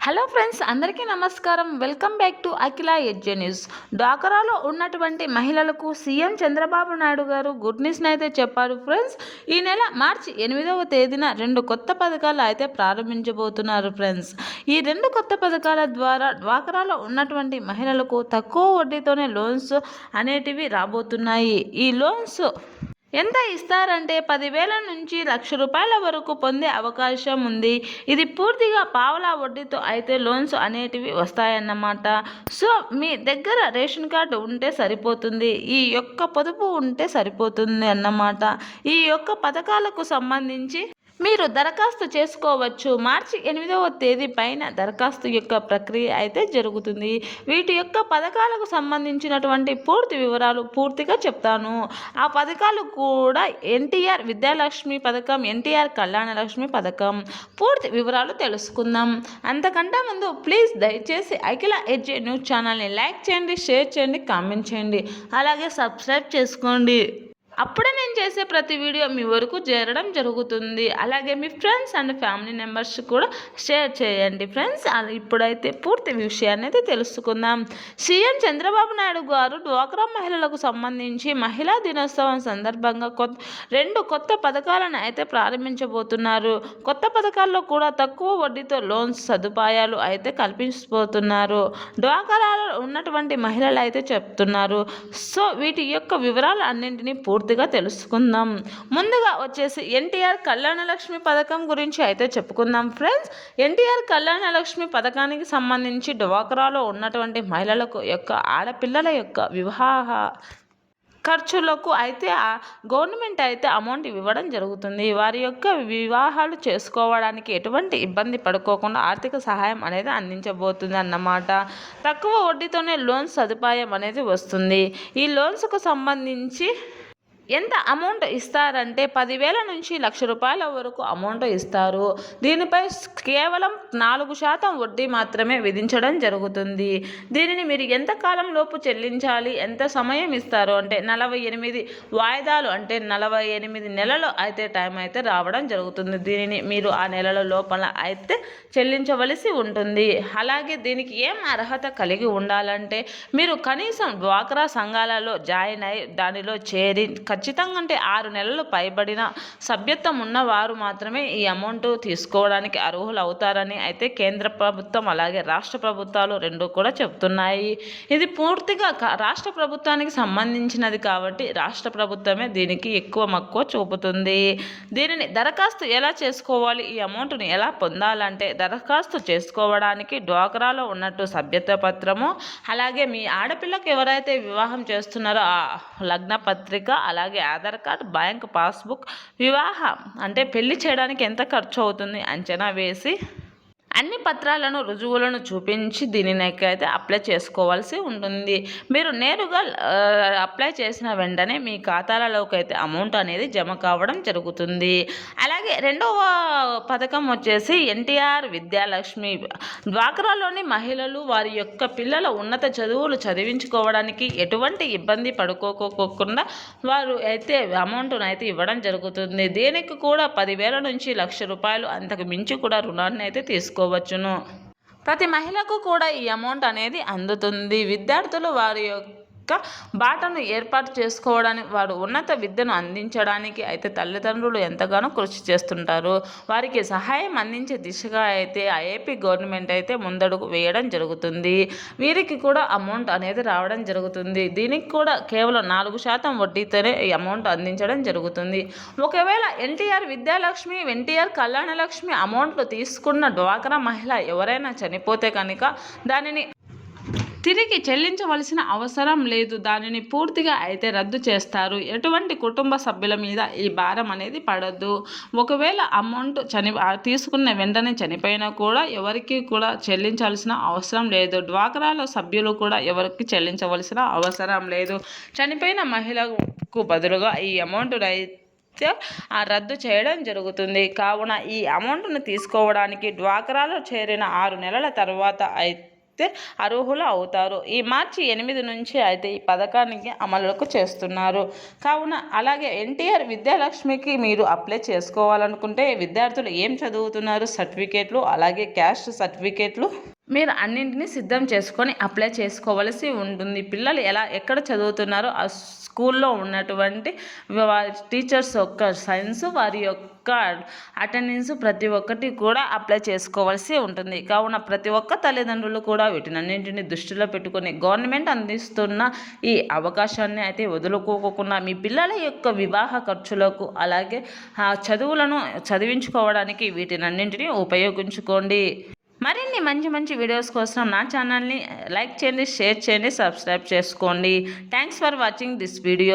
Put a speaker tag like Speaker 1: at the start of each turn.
Speaker 1: Hello friends, అందరికీ నమస్కారం. Welcome back to Akhila ఎడ్జే న్యూస్. డ్వాక్రాలో ఉన్నటువంటి మహిళలకు సీఎం చంద్రబాబు నాయుడు గారు గుడ్ న్యూస్ని అయితే చెప్పారు ఫ్రెండ్స్. ఈ నెల మార్చి 8వ తేదీన 2 కొత్త పథకాలు అయితే ప్రారంభించబోతున్నారు ఫ్రెండ్స్. ఈ 2 కొత్త పథకాల ద్వారా డ్వాక్రాలో ఉన్నటువంటి మహిళలకు తక్కువ వడ్డీతోనే లోన్స్ అనేటివి రాబోతున్నాయి. ఈ లోన్స్ ఎంత ఇస్తారంటే 10,000 నుంచి ₹1,00,000 వరకు పొందే అవకాశం ఉంది. ఇది పూర్తిగా పావలా వడ్డీతో అయితే లోన్స్ అనేటివి వస్తాయన్నమాట. సో మీ దగ్గర రేషన్ కార్డు ఉంటే సరిపోతుంది, ఈ యొక్క పొదుపు ఉంటే సరిపోతుంది అన్నమాట. ఈ యొక్క పథకాలకు సంబంధించి మీరు దరఖాస్తు చేసుకోవచ్చు. మార్చి 8వ తేదీ పైన దరఖాస్తు యొక్క ప్రక్రియ అయితే జరుగుతుంది. వీటి యొక్క పథకాలకు సంబంధించినటువంటి పూర్తి వివరాలు పూర్తిగా చెప్తాను. ఆ పథకాలు కూడా ఎన్టీఆర్ విద్యాలక్ష్మి పథకం, ఎన్టీఆర్ కళ్యాణ లక్ష్మి పథకం పూర్తి వివరాలు తెలుసుకుందాం. అంతకంటే ముందు ప్లీజ్ దయచేసి అఖిల ఎడ్జే న్యూస్ ఛానల్ని లైక్ చేయండి, షేర్ చేయండి, కామెంట్ చేయండి, అలాగే సబ్స్క్రైబ్ చేసుకోండి. అప్పుడే నేను చేసే ప్రతి వీడియో మీ వరకు చేరడం జరుగుతుంది. అలాగే మీ ఫ్రెండ్స్ అండ్ ఫ్యామిలీ మెంబర్స్ కూడా షేర్ చేయండి ఫ్రెండ్స్. ఇప్పుడైతే పూర్తి విషయాన్ని అయితే తెలుసుకుందాం. సీఎం చంద్రబాబు నాయుడు గారు డ్వాక్రా మహిళలకు సంబంధించి మహిళా దినోత్సవం సందర్భంగా 2 కొత్త పథకాలను అయితే ప్రారంభించబోతున్నారు. కొత్త పథకాల్లో కూడా తక్కువ వడ్డీతో లోన్స్ సదుపాయాలు అయితే కల్పించబోతున్నారు. డ్వాక్రాలో ఉన్నటువంటి మహిళలు అయితే చెప్తున్నారు. సో వీటి యొక్క వివరాలు అన్నింటినీ పూర్తిగా తెలుసుకుందాం. ముందుగా వచ్చేసి ఎన్టీఆర్ కళ్యాణ లక్ష్మి పథకం గురించి అయితే చెప్పుకుందాం ఫ్రెండ్స్. ఎన్టీఆర్ కళ్యాణ లక్ష్మి పథకానికి సంబంధించి డ్వాక్రాలో ఉన్నటువంటి మహిళలకు యొక్క ఆడపిల్లల యొక్క వివాహ ఖర్చులకు అయితే గవర్నమెంట్ అయితే అమౌంట్ ఇవ్వడం జరుగుతుంది. వారి యొక్క వివాహాలు చేసుకోవడానికి ఎటువంటి ఇబ్బంది పడుకోకుండా ఆర్థిక సహాయం అనేది అందించబోతుంది అన్నమాట. తక్కువ వడ్డీతోనే లోన్స్ సదుపాయం అనేది వస్తుంది. ఈ లోన్స్కు సంబంధించి ఎంత అమౌంట్ ఇస్తారంటే 10,000 నుంచి ₹1,00,000 వరకు అమౌంట్ ఇస్తారు. దీనిపై కేవలం 4% వడ్డీ మాత్రమే విధించడం జరుగుతుంది. దీనిని మీరు ఎంత కాలం లోపు చెల్లించాలి, ఎంత సమయం ఇస్తారు అంటే 48 వాయిదాలు, అంటే 48 నెలలు అయితే టైం అయితే రావడం జరుగుతుంది. దీనిని మీరు ఆ నెలల లోపల అయితే చెల్లించవలసి ఉంటుంది. అలాగే దీనికి ఏం అర్హత కలిగి ఉండాలంటే మీరు కనీసం డ్వాక్రా సంఘాలలో జాయిన్ అయి దానిలో చేరి ఖచ్చితంగా అంటే 6 నెలలు పైబడిన సభ్యత్వం ఉన్నవారు మాత్రమే ఈ అమౌంట్ తీసుకోవడానికి అర్హులు అవుతారని అయితే కేంద్ర ప్రభుత్వం అలాగే రాష్ట్ర ప్రభుత్వాలు 2 కూడా చెప్తున్నాయి. ఇది పూర్తిగా రాష్ట్ర ప్రభుత్వానికి సంబంధించినది కాబట్టి రాష్ట్ర ప్రభుత్వమే దీనికి ఎక్కువ మక్కువ చూపుతుంది. దీనిని దరఖాస్తు ఎలా చేసుకోవాలి, ఈ అమౌంట్ని ఎలా పొందాలంటే దరఖాస్తు చేసుకోవడానికి డ్వాక్రాలో ఉన్నట్టు సభ్యత్వ పత్రము, అలాగే మీ ఆడపిల్లకు ఎవరైతే వివాహం చేస్తున్నారో ఆ లగ్న పత్రిక, అలాగే ఆధార్ కార్డ్, బ్యాంక్ పాస్బుక్, వివాహం అంటే పెళ్లి చేయడానికి ఎంత ఖర్చు అవుతుంది అంచనా వేసి అన్ని పత్రాలను రుజువులను చూపించి దీనిని అయితే అప్లై చేసుకోవాల్సి ఉంటుంది. మీరు నేరుగా అప్లై చేసిన వెంటనే మీ ఖాతాలలోకి అయితే అమౌంట్ అనేది జమ కావడం జరుగుతుంది. అలాగే 2వ పథకం వచ్చేసి ఎన్టీఆర్ విద్యాలక్ష్మి. డ్వాక్రాలోని మహిళలు వారి యొక్క పిల్లల ఉన్నత చదువులు చదివించుకోవడానికి ఎటువంటి ఇబ్బంది పడుకోకుండా వారు అయితే అమౌంట్ను అయితే ఇవ్వడం జరుగుతుంది. దీనికి కూడా 10,000 నుంచి ₹1,00,000 అంతకు మించి కూడా రుణాన్ని అయితే తీసుకోవచ్చును. ప్రతి మహిళకు కూడా ఈ అమౌంట్ అనేది అందుతుంది. విద్యార్థులు వారి యొక్క బాటను ఏర్పాటు చేసుకోవడానికి, వారు ఉన్నత విద్యను అందించడానికి అయితే తల్లిదండ్రులు ఎంతగానో కృషి చేస్తుంటారు. వారికి సహాయం అందించే దిశగా అయితే ఏపీ గవర్నమెంట్ అయితే ముందడుగు వేయడం జరుగుతుంది. వీరికి కూడా అమౌంట్ అనేది రావడం జరుగుతుంది. దీనికి కూడా కేవలం 4% వడ్డీతోనే ఈ అమౌంట్ అందించడం జరుగుతుంది. ఒకవేళ ఎన్టీఆర్ విద్యాలక్ష్మి, ఎన్టీఆర్ కళ్యాణ లక్ష్మి అమౌంట్లు తీసుకున్న డ్వాక్రా మహిళ ఎవరైనా చనిపోతే కనుక దానిని తిరిగి చెల్లించవలసిన అవసరం లేదు. దానిని పూర్తిగా అయితే రద్దు చేస్తారు. ఎటువంటి కుటుంబ సభ్యుల మీద ఈ భారం అనేది పడదు. ఒకవేళ అమౌంట్ తీసుకున్న వెంటనే చనిపోయినా కూడా ఎవరికి కూడా చెల్లించాల్సిన అవసరం లేదు. డ్వాక్రాలో సభ్యులు కూడా ఎవరికి చెల్లించవలసిన అవసరం లేదు. చనిపోయిన మహిళకు బదులుగా ఈ అమౌంట్ రద్దు చేయడం జరుగుతుంది. కావున ఈ అమౌంట్ను తీసుకోవడానికి డ్వాక్రాలో చేరిన 6 నెలల తర్వాత అర్హులు అవుతారు. ఈ మార్చి 8 నుంచి అయితే ఈ పథకానికి అమలుకు చేస్తున్నారు. కావున అలాగే ఎన్టీఆర్ విద్యాలక్ష్మికి మీరు అప్లై చేసుకోవాలనుకుంటే విద్యార్థులు ఏం చదువుతున్నారు సర్టిఫికేట్లు అలాగే క్యాస్ట్ సర్టిఫికేట్లు మీరు అన్నింటినీ సిద్ధం చేసుకొని అప్లై చేసుకోవలసి ఉంటుంది. పిల్లలు ఎక్కడ చదువుతున్నారో ఆ స్కూల్లో ఉన్నటువంటి టీచర్స్ యొక్క సైన్స్ వారి యొక్క అటెండెన్స్ ప్రతి ఒక్కటి కూడా అప్లై చేసుకోవాల్సి ఉంటుంది. కావున ప్రతి ఒక్క తల్లిదండ్రులు కూడా వీటినన్నింటినీ దృష్టిలో పెట్టుకొని గవర్నమెంట్ అందిస్తున్న ఈ అవకాశాన్ని అయితే వదులుకోకుండా మీ పిల్లల యొక్క వివాహ ఖర్చులకు అలాగే ఆ చదువులను చదివించుకోవడానికి వీటినన్నింటినీ ఉపయోగించుకోండి. మరిన్ని మంచి మంచి వీడియోస్ కోసం నా ఛానల్ని లైక్ చేయండి, షేర్ చేయండి, సబ్స్క్రైబ్ చేసుకోండి. Thanks for watching this video.